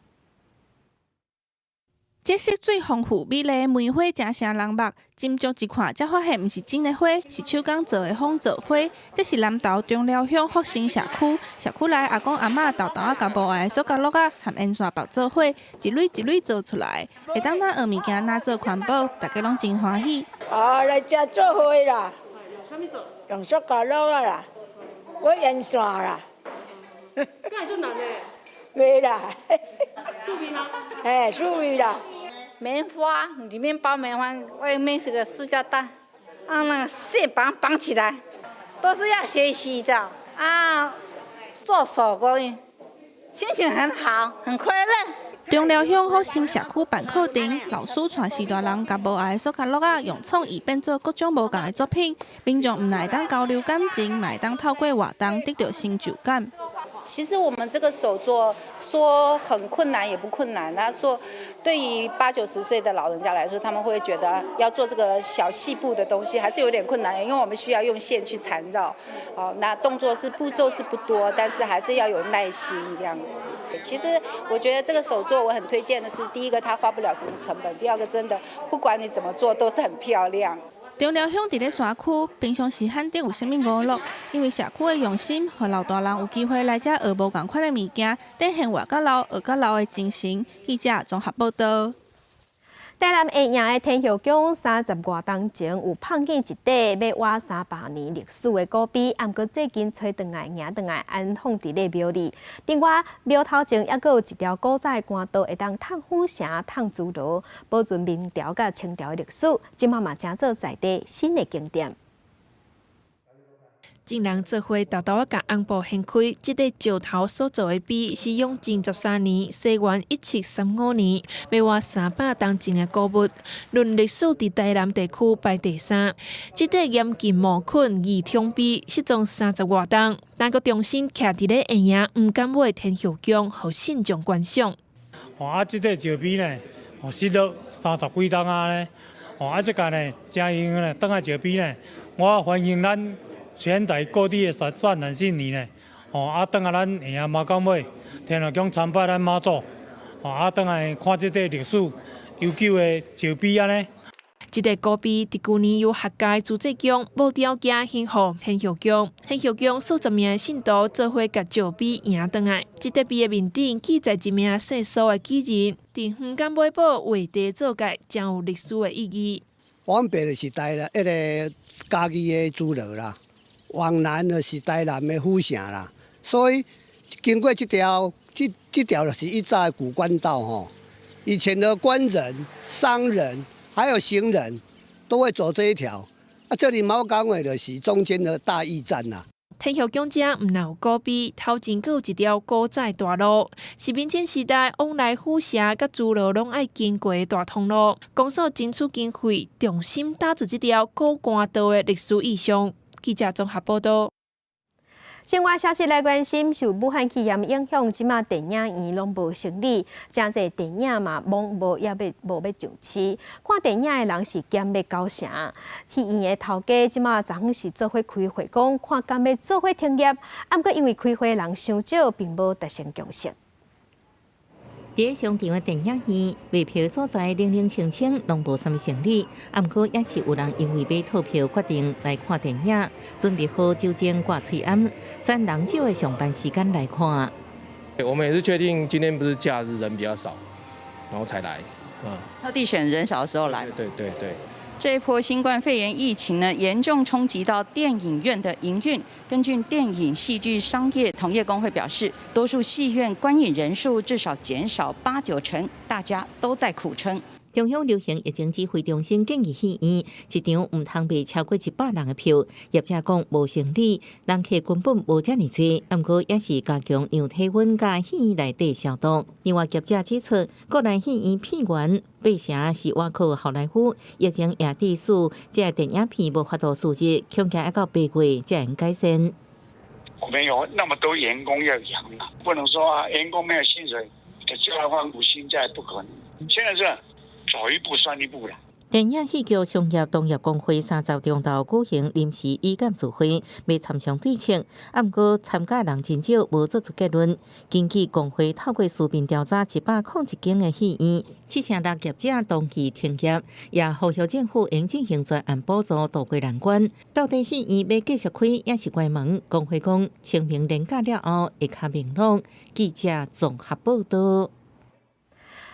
这是最丰富美丽的梅花，真成人目。斟酌一看，才发现毋是真的花，是手工做的仿造花。这是南投中寮乡复兴社区，社区内阿公阿嬷豆豆啊，甲无爱的塑胶落啊，含烟刷包做花，一蕊一蕊做出来，会当咱学物件拿做环保，大家拢真欢喜。来食做花啦，啥物做？用塑胶落啊啦，我烟刷啦。敢会做难嘞？袂啦。趣味吗？趣味啦。棉花里面包棉花，外面是个塑胶袋，让那个线绑起来，都是要学习的。做手工，心情很好，很快乐。中寮乡复兴社区办课程，老师带4大人甲无爱的塑胶乐啊，用创意变做各种无同的作品，民众唔来当交流感情，买当透过活动得到成就感。其实我们这个手作说很困难也不困难，他说对于80、90岁的老人家来说，他们会觉得要做这个小细部的东西还是有点困难，因为我们需要用线去缠绕，那动作步骤是不多，但是还是要有耐心这样子。其实我觉得这个手作我很推荐的是，第一个它花不了什么成本，第二个真的不管你怎么做都是很漂亮。中寮乡伫咧山区，平常时罕得有啥物娱乐，因为社区的用心，和老大人有机会来遮学无共款的物件，展现活到老、学到老的精神。记者综合报道。台南会赢的天后宫30多年前有碰见一块要挖300年历史的古碑，不过最近找回来、赢回来，安放伫咧庙里。另外，庙头前还佫有一条古早官道，会当探虎城、探珠罗，保存明朝甲清朝的历史，今嘛正做在地新的景点。众人做伙豆豆甲红布掀开，这个石头所造的碑是永靖13年，西元1735年，要挖300年前的古物，论历史伫台南地区排第3。这个严禁木捆二通碑失踪30多年，但佫重新徛伫咧会营唔敢买天后宫，互信众观赏。这个石碑呢，失落30几年呢，这个呢，真幸运呢，等下石碑呢，我欢迎咱。全台各地的善男信女呢，等下咱会营马港尾天后宫参拜咱妈祖，等下看这个历史悠久的石碑呢。这个古碑伫去年由学界自治宫无条件献予天后宫，天后宫数十名信徒做伙甲石碑赢回来。这个碑的面顶记载一名世俗的举人，伫远港买宝为地造界，真有历史的意义。往北的是台南，个家己的主楼啦。往南的是台南的府城啦，所以经过这条就是一早的古官道吼。以前的官人、商人还有行人都会走这一条。这里毛港尾的是中间的大驿站啦。天后宫遮唔但有古碑，头前佫有一条古早大路，是明清时代往来府城甲珠罗拢爱经过的大通路。公所争取经费，重心打造这条古官道的历史意象。记者综合报道。新闻消息来关心，受武汉肺炎影响，即马电影院拢无生理，真侪电影嘛无要上市。看电影的人是减要9成。戏院的头家即马昨昏是做伙开会讲，看敢要做伙停业，不过因为开会人伤少，并无达成共识。伫商场的电影院，卖票所在零零清清，拢无啥物生理。不过也是有人因为买套票决定来看电影，准备好酒精挂嘴暗，选人少的上班时间来看。我们也是确定今天不是假日，人比较少，然后才来。特地选人少的时候来。对。这一波新冠肺炎疫情呢，严重冲击到电影院的营运。根据电影戏剧商业同业工会表示，多数戏院观影人数至少减少8、9成，大家都在苦撑。中央流行疫情指挥中心建议戏院一场唔通卖超过100人的票，业者讲无成立，人客根本无遮尔济，不过也是加强让体温甲戏院内底消毒。另外，业者指出，国内戏院片源8成是外靠好莱坞，疫情也致使这电影片无法度数日，恐惊要到8月才能改善。我们有那么多员工要养啊，不能说员工没有薪水就叫他换5薪，这不可能。现在是走一步算一步了。电影戏剧商业同业工会30中昼举行临时意见聚会，要参详对策。不过参加人真少，无做出结论。根据工会透过书面调查101间的戏院，7成6业者当期停业，也呼吁政府应进行专案补助渡过难关。到底戏院要继续开，也是关门。工会讲清明年假了后会较明朗。记者综合报道。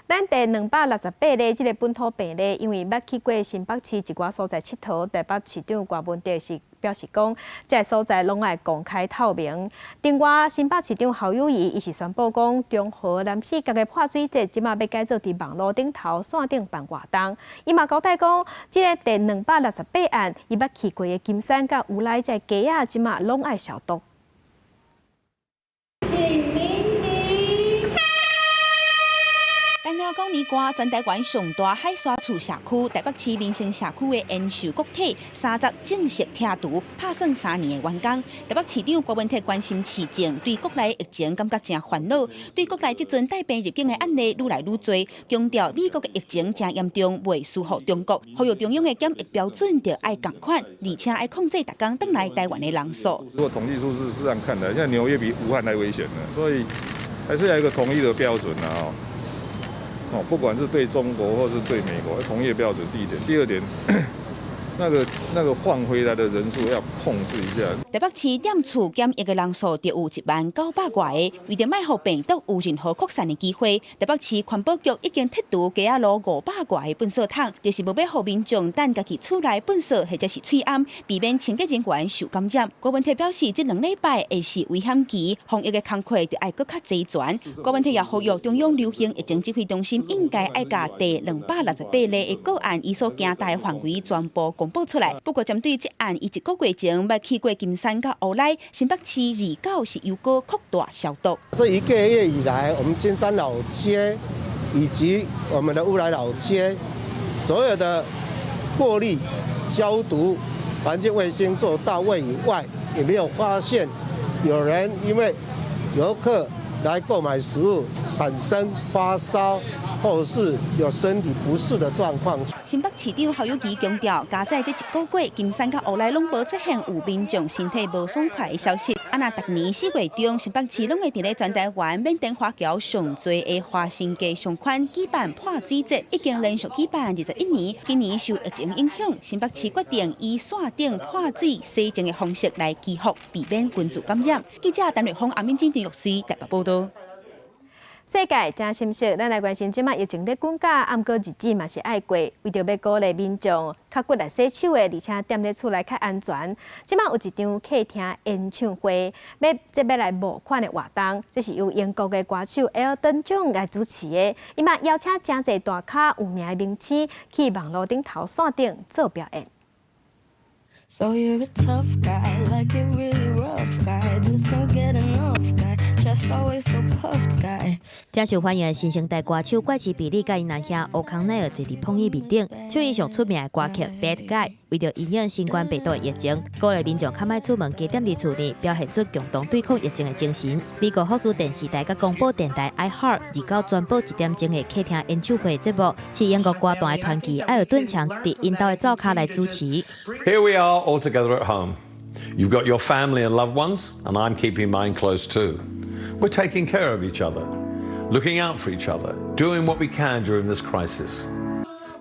咱第268例这个本土病例，因为捌去过新北市一寡所在佚佗，台北市长郭文哲是表示讲，这个所在拢爱公开透明。另外，新北市长侯友宜伊是宣布讲，中和南市各个泼水节即马要改做伫网络顶头线顶办活动。伊嘛交代讲，这个第268案，伊捌去过的金山甲有来这街仔即马拢爱消毒。咱了讲年歌，全台湾上大海沙厝社区台北市民生社区的延寿国体30正式拆除，拍算3年的完工。台北市长郭文铁关心市政，对国内疫情感觉真烦恼，对国内即阵带病入境的案例愈来愈多，强调美国的疫情真严重，未输予中国，呼吁中央的检疫标准要爱共款，而且爱控制逐工返来台湾的人数。如果统计数字是这样看的，现在纽约比武汉还危险呢，所以还是要有一个统一的标准啊！不管是对中国或是对美国，统一的标准第一点，第二点。那个换回来的人数要控制一下。台北市点厝检疫的人数就有19000多个，为着卖互病毒有任何扩散的机会，台北市环保局已经剔除街仔路500多个粪扫桶，就是无要互民众等家己厝内粪扫或者是喙暗，避免清洁人员受感染。郭文铁表示，这2礼拜会是危险期，防疫的工作就要更较齐全。郭文铁也呼吁中央流行疫情指挥中心应该爱把第268例的个案，伊所行大范围全部公布出来。不过，针对这案，以1个月前捌去过金山甲乌来，新北市29是又搁扩大消毒。这1个月以来，我们金山老街以及我们的乌来老街，所有的过滤、消毒、环境卫生做到位以外，也没有发现有人因为游客来购买食物产生发烧，或是有身体不适的状况。新北市长侯友宜强调，加在这1个月，金山甲乌来拢无出现有民众身体无爽快的消息。若逐年4月中，新北市拢会伫咧全台湾缅甸华侨上侪的花生街上款举办泼水节，已经连续举办21年。今年受疫情影响，新北市决定以线顶泼水洗净的方式来祈福，避免群聚感染。记者陈瑞峰、阿敏、金田玉水台北报道。世界真心实，咱来关心即马疫情咧滚价，暗过日子嘛是爱过，为着要鼓励民众较骨来洗手的，而且踮咧厝内较安全。即马有一场客厅演唱会，要来募款的活动，这是由英国的歌手 Elton John 来主持的。伊嘛邀请真侪大咖有名的明星去网络顶头线顶做表演。So you're a tough guy, like it really rough guy, just can't get enough guy, just always so puffed guy. 真受欢迎的新生代歌手怪奇比利甲因阿兄欧康奈尔坐伫碰椅面顶，唱伊上出名的歌曲《Bad Guy》。为着因应新冠病毒的疫情，鼓励民众较莫出门，加踮伫厝内，表现出共同对抗疫情的精神。美国福斯电视台甲广播电台 iHeart 29宣布1点钟的客厅演唱会节目，是英国歌坛的传奇艾尔顿强伫因兜的灶骹来主持。Here we are all together at home. You've got your family and loved ones, and I'm keeping mine close too. We're taking care of each other, looking out for each other, doing what we can during this crisis.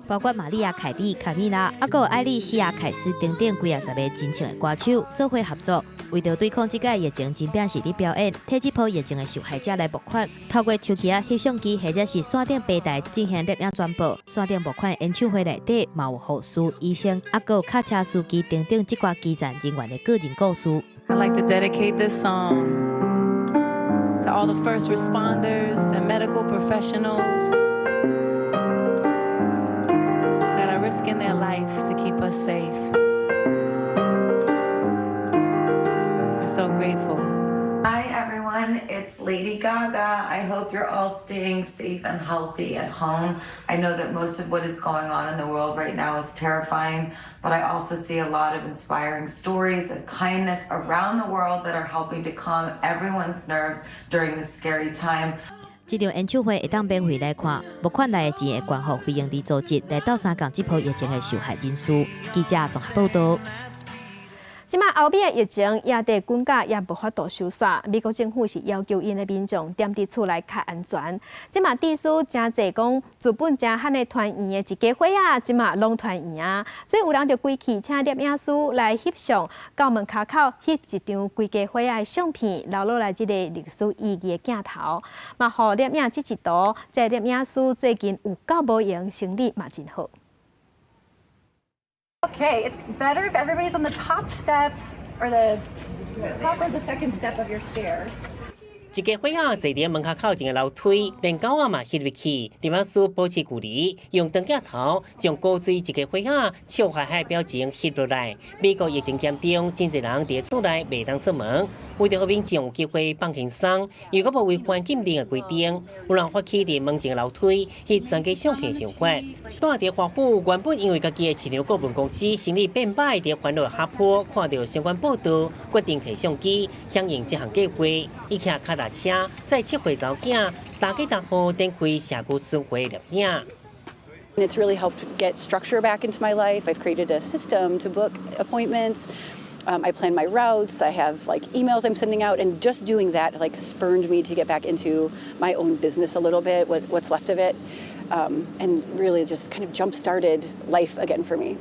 包括玛利亚·凯莉、卡米拉，还有艾莉西亚·凯斯等等几20个真正的歌手做伙合作，为着对抗这个疫情，真正是伫表演，替这波疫情的受害者来募款，透过手机啊、翕相机或者是线顶平台进行摄影转播。线顶募款的演唱会内底，嘛有护士、医生，还有卡车司机等等这挂基层人员的个人故事。I'd like to dedicate this song to all the first responders and medical professionals that are risking their life to keep us safe. We're so grateful. Hi everyone, it's Lady Gaga. I hope you're all staying safe and healthy at home. I know that most of what is going on in the world right now is terrifying, but I also see a lot of inspiring stories of kindness around the world that are helping to calm everyone's nerves during this scary time. 这场演唱会会当免费来看，募款来的钱会捐予非营利组织，来到3降这波疫情的受害人数。记者综合报道。即马欧美的疫情也伫滚价也无法度收煞，美国政府是要求因的民众踮伫厝内较安全。即马地区真侪讲资本真罕的团圆的一家伙啊，即马拢团圆啊，所以有人就规气请摄影师来翕相，到门口翕一张规家伙仔的相片，留落来即个历史意义的镜头。嘛，互摄影即一图，这摄影师最近有够无闲，生理嘛真好。Okay, it's better if everybody's on the top step or the top or the second step of your stairs. 一个伙仔坐伫门口靠前的楼梯，连狗仔嘛翕入去，地方师保持距离，用长镜头将古锥一个伙仔笑嗨嗨表情翕落来。美国疫情严重，真侪人伫厝内袂当出门，为着互民众有机会放轻松，如果无违反禁令的规定，有人发起伫门前楼梯翕全家相片想法。住伫华府，原本因为家己的饲料顾问公司生意变歹，伫烦恼下坡，看到相关报道，决定摕相机响应这项计划，伊骑脚踏车载7岁查某囝，大家大户展开社区生活摄影。It's really helped get structure back into my life. I've created a system to book appointments. I plan my routes. I have like emails I'm sending out, and just doing that like spurred me to get back into my own business a little bit, what's left of it, and really just kind of jump-started life again for me.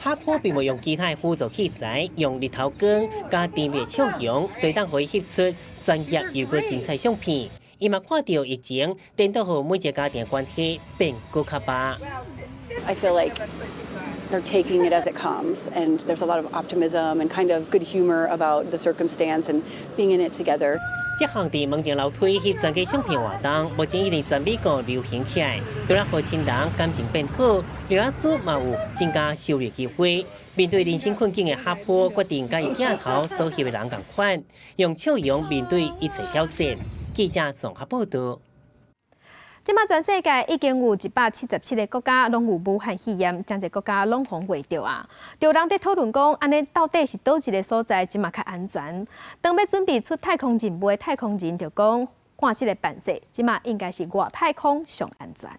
下坡并未用其他辅助器材，用日头光加甜蜜笑容，对当可以翕出专业又个精彩相片。伊嘛看到疫情，颠倒互每一个家庭关系变更较白。I feel like they're taking it as it comes, and there's a lot of optimism and kind of good humor about the circumstance and being in it together. 这项伫门前楼梯翕全家相片活动，目前已经在美国流行起来，除了互亲人感情变好，疗养师嘛有增加收入机会。面对人生困境的哈坡，决定甲伊镜头所翕的人同款，用笑容面对一切挑战。记者综合报道。即马全世界已经有177个国家拢有武汉肺炎，将这国家拢防袂着啊！有人在讨论讲，安尼到底是倒一个所在即马较安全？当要准备出太空任务的太空人就讲，看即个办势，即马应该是外太空上安全。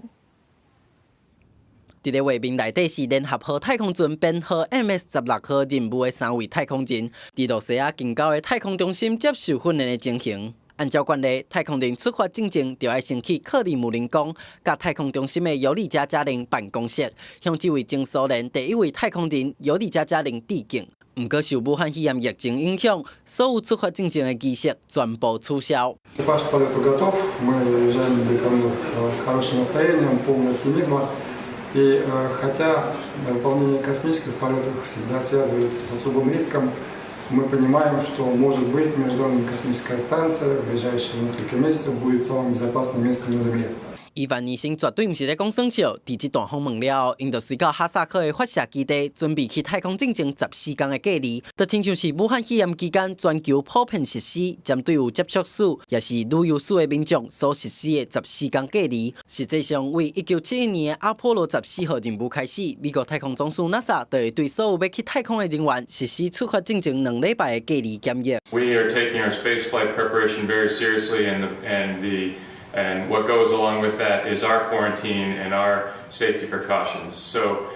伫个画面内底是联合号太空船编号 MS-16号任务的3位太空人，伫洛西亚近郊的太空中心接受训练的情形。按照惯例，太空人出发进前就要先去克里姆林宫，甲太空中心的尤里加加林办公室，向这位前苏联第一位太空人尤里加加林致敬。不过，受武汉肺炎疫情影响，所有出发进前的仪式全部取消。Экипаж к полету готов. Мы уезжаем на Байконур с хорошим настроением, полным оптимизма. И хотя выполнение космических полетов всегда связывается с особым риском, мы понимаем, что, может быть, Международная космическая станция в ближайшие несколько месяцев будет самым безопасным местом на Земле. 伊凡医生绝对毋是咧讲耍笑，伫即段访问了后，因就随到哈萨克的发射基地，准备去太空进行14天的隔离，就亲像是武汉肺炎期间全球普遍实施，针对有接触史也是旅游史的民众所实施的14天隔离。实际上，为1971年的阿波罗14号任务开始，美国太空总署 NASA 就会对所有要去太空的人员实施出发进前2礼拜的隔离检疫。We are taking our spaceflight preparation very seriously, and what goes along with that is our quarantine and our safety precautions. So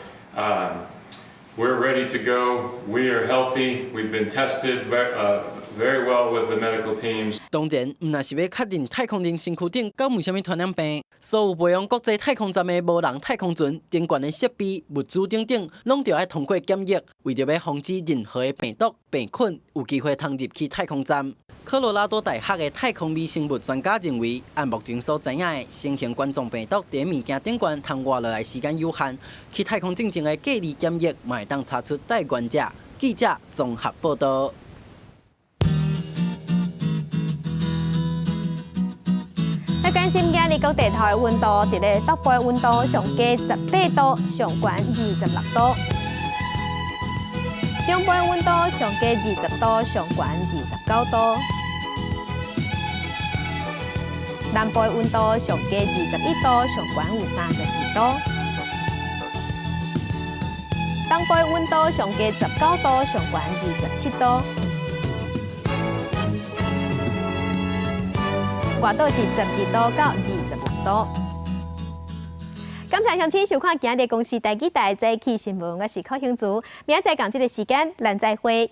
we're ready to go. We are healthy. We've been tested very well with the medical teams. 当然，毋若是要确认太空人身躯顶敢有啥物传染病，所有飞往国际太空站的无人太空船顶悬的设备、物资等等，拢着要通过检疫，为着要防止任何的病毒、病菌有机会通入去太空站。科罗拉多大学的太空微生物专家认为，按目前所知影的新型冠状病毒伫物件顶悬通活落来时间有限，去太空进前的隔离检疫，嘛会当查出带源者。记者综合报道。来关心今日各地头的温度，伫咧北部的温度上加18度，上悬26度；中部的温度上加20度，上悬29度；南部的温度上加21度，上悬有32度；东部的温度上加19度，上悬27度。外岛是12度到26度。感谢乡亲收看今日的公视台记台早起新闻，我是柯兴竹，明仔载同这个时间，咱再会。